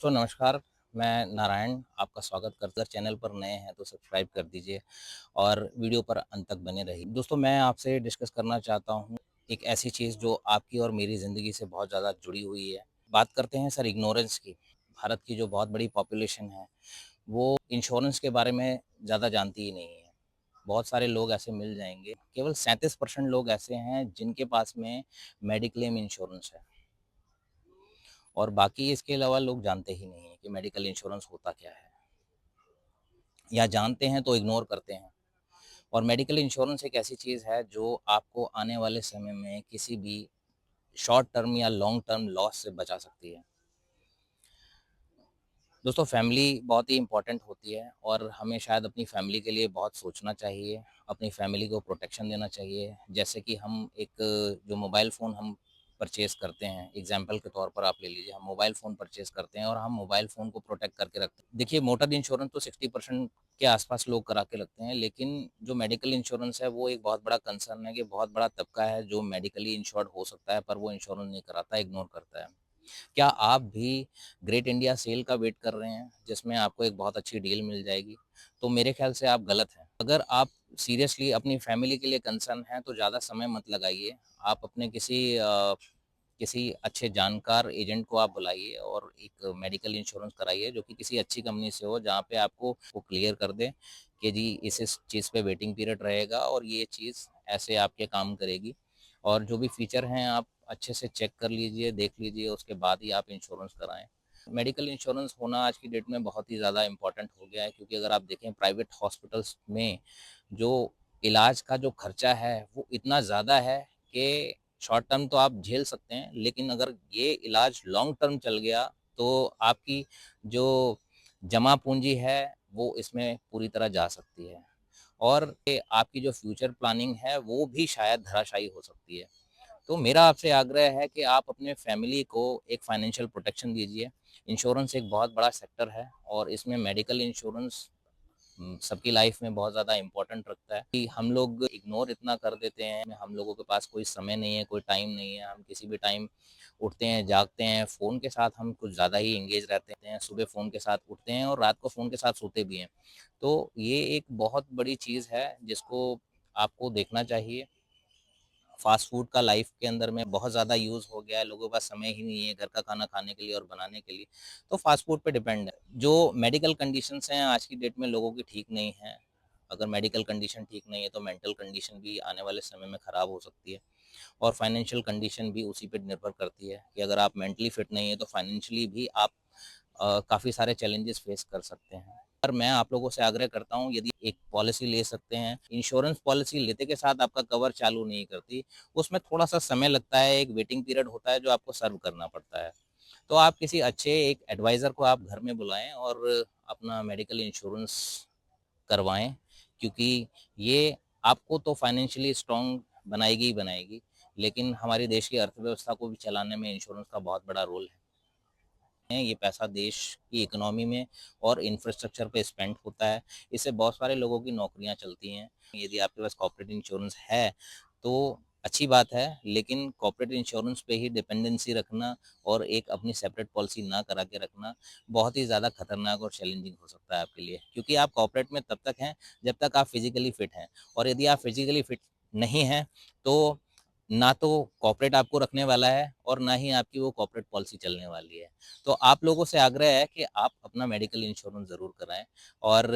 तो नमस्कार, मैं नारायण आपका स्वागत करता चैनल पर नए हैं तो सब्सक्राइब कर दीजिए और वीडियो पर अंत तक बने रहिए। दोस्तों मैं आपसे डिस्कस करना चाहता हूँ एक ऐसी चीज़ जो आपकी और मेरी ज़िंदगी से बहुत ज़्यादा जुड़ी हुई है। बात करते हैं सर इग्नोरेंस की। भारत की जो बहुत बड़ी पॉपुलेशन है, वो इंश्योरेंस के बारे में ज़्यादा जानती ही नहीं है। बहुत सारे लोग ऐसे मिल जाएँगे, केवल 37% लोग ऐसे हैं जिनके पास में मेडिक्लेम इंश्योरेंस है। और बाकी इसके अलावा लोग जानते ही नहीं हैं कि मेडिकल इंश्योरेंस होता क्या है, या जानते हैं तो इग्नोर करते हैं। और मेडिकल इंश्योरेंस एक ऐसी चीज़ है जो आपको आने वाले समय में किसी भी शॉर्ट टर्म या लॉन्ग टर्म लॉस से बचा सकती है। दोस्तों फैमिली बहुत ही इम्पोर्टेंट होती है और हमें शायद अपनी फैमिली के लिए बहुत सोचना चाहिए, अपनी फैमिली को प्रोटेक्शन देना चाहिए। जैसे कि हम एक जो मोबाइल फ़ोन हम परचेज़ करते हैं, एग्ज़ाम्पल के तौर पर आप ले लीजिए, हम मोबाइल फ़ोन परचेज़ करते हैं और हम मोबाइल फ़ोन को प्रोटेक्ट करके रखते हैं। देखिए मोटर इंश्योरेंस तो 60% के आस-पास लोग करा के रखते हैं, लेकिन जो मेडिकल इंश्योरेंस है वो एक बहुत बड़ा कंसर्न है कि बहुत बड़ा तबका है जो मेडिकली इंश्योर्ड हो सकता है पर वो इंश्योरेंस नहीं कराता, इग्नोर करता है। क्या आप भी ग्रेट इंडिया सेल का वेट कर रहे हैं, जिसमें आपको एक बहुत अच्छी डील मिल जाएगी? तो मेरे ख़्याल से आप गलत हैं। अगर आप सीरियसली अपनी फैमिली के लिए कंसर्न हैं, तो ज़्यादा समय मत लगाइए। आप अपने किसी अच्छे जानकार एजेंट को आप बुलाइए और एक मेडिकल इंश्योरेंस कराइए, जो कि किसी अच्छी कंपनी से हो, जहाँ पे आपको वो क्लियर कर दें कि जी, इस चीज़ पे वेटिंग पीरियड रहेगा और ये चीज़ ऐसे आपके काम करेगी। और जो भी फीचर हैं आप अच्छे से चेक कर लीजिए, देख लीजिए, उसके बाद ही आप इंश्योरेंस कराएँ। मेडिकल इंश्योरेंस होना आज की डेट में बहुत ही ज़्यादा इम्पोर्टेंट हो गया है, क्योंकि अगर आप देखें प्राइवेट हॉस्पिटल्स में जो इलाज का जो खर्चा है, वो इतना ज़्यादा है कि शॉर्ट टर्म तो आप झेल सकते हैं, लेकिन अगर ये इलाज लॉन्ग टर्म चल गया, तो आपकी जो जमा पूँजी है, वो इसमें पूरी तरह जा सकती है और ये आपकी जो फ्यूचर प्लानिंग है, वो भी शायद धराशायी हो सकती है। तो मेरा आपसे आग्रह है कि आप अपने फैमिली को एक फाइनेंशियल प्रोटेक्शन दीजिए। इंश्योरेंस एक बहुत बड़ा सेक्टर है और इसमें मेडिकल इंश्योरेंस सबकी लाइफ में बहुत ज़्यादा इम्पोर्टेंट रखता है कि हम लोग इग्नोर इतना कर देते हैं, हम लोगों के पास कोई समय नहीं है, कोई टाइम नहीं है, हम किसी भी टाइम उठते हैं, जागते हैं, फ़ोन के साथ हम कुछ ज़्यादा ही एंगेज रहते हैं, सुबह फ़ोन के साथ उठते हैं और रात को फ़ोन के साथ सोते भी हैं। तो ये एक बहुत बड़ी चीज़ है जिसको आपको देखना चाहिए। फ़ास्ट फ़ूड का लाइफ़ के अंदर में बहुत ज़्यादा यूज़ हो गया है, लोगों के पास समय ही नहीं है घर का खाना खाने के लिए और बनाने के लिए, तो फ़ास्ट फ़ूड पे डिपेंड है। जो मेडिकल कंडीशंस हैं आज की डेट में लोगों की ठीक नहीं हैं। अगर मेडिकल कंडीशन ठीक नहीं है तो मेंटल कंडीशन भी आने वाले समय में ख़राब हो सकती है और फाइनेंशियल कंडीशन भी उसी पे निर्भर करती है कि अगर आप मेंटली फिट नहीं है तो फाइनेंशियली भी आप काफ़ी सारे चैलेंजेस फेस कर सकते हैं। पर मैं आप लोगों से आग्रह करता हूँ, यदि एक पॉलिसी ले सकते हैं, इंश्योरेंस पॉलिसी लेते के साथ आपका कवर चालू नहीं करती, उसमें थोड़ा-सा समय लगता है, एक वेटिंग पीरियड होता है जो आपको सर्व करना पड़ता है। तो आप किसी अच्छे एक एडवाइज़र को आप घर में बुलाएँ और अपना मेडिकल इंश्योरेंस करवाएँ, क्योंकि ये आपको तो फाइनेंशियली स्ट्रॉन्ग बनाएगी ही बनाएगी, लेकिन हमारे देश की अर्थव्यवस्था को भी चलाने में इंश्योरेंस का बहुत बड़ा रोल है। ये पैसा देश की इकोनॉमी में और इंफ्रास्ट्रक्चर पे स्पेंड होता है। इससे बहुत सारे लोगों की नौकरियाँ चलती हैं। यदि आपके पास कॉर्पोरेट इंश्योरेंस है, तो अच्छी बात है, लेकिन कॉर्पोरेट इंश्योरेंस पे ही डिपेंडेंसी रखना और एक अपनी सेपरेट पॉलिसी ना करा के रखना, बहुत ही ज़्यादा खतरनाक और चैलेंजिंग हो सकता है आपके लिए। क्योंकि आप कॉर्पोरेट में तब तक हैं, जब तक आप फिज़िकली फिट हैं और यदि आप फिज़िकली फिट नहीं हैं, तो ना तो कॉर्पोरेट आपको रखने वाला है और ना ही आपकी वो कॉर्पोरेट पॉलिसी चलने वाली है। तो आप लोगों से आग्रह है कि आप अपना मेडिकल इंश्योरेंस ज़रूर कराएँ और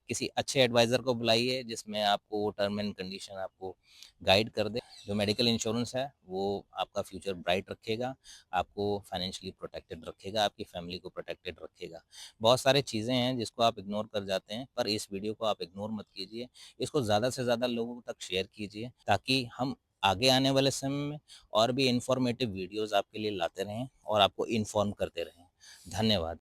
किसी अच्छे एडवाइज़र को बुलाइए जिसमें आपको वो टर्म एंड कंडीशन आपको गाइड कर दे। जो मेडिकल इंश्योरेंस है वो आपका फ्यूचर ब्राइट रखेगा, आपको फाइनेंशियली प्रोटेक्टेड रखेगा, आपकी फैमिली को प्रोटेक्टेड रखेगा। बहुत सारी चीज़ें हैं जिसको आप इग्नोर कर जाते हैं, पर इस वीडियो को आप इग्नोर मत कीजिए। इसको ज़्यादा से ज़्यादा लोगों तक शेयर कीजिए, ताकि हम आगे आने वाले समय में और भी इन्फॉर्मेटिव वीडियोज़ आपके लिए लाते रहें और आपको इन्फॉर्म करते रहें। धन्यवाद।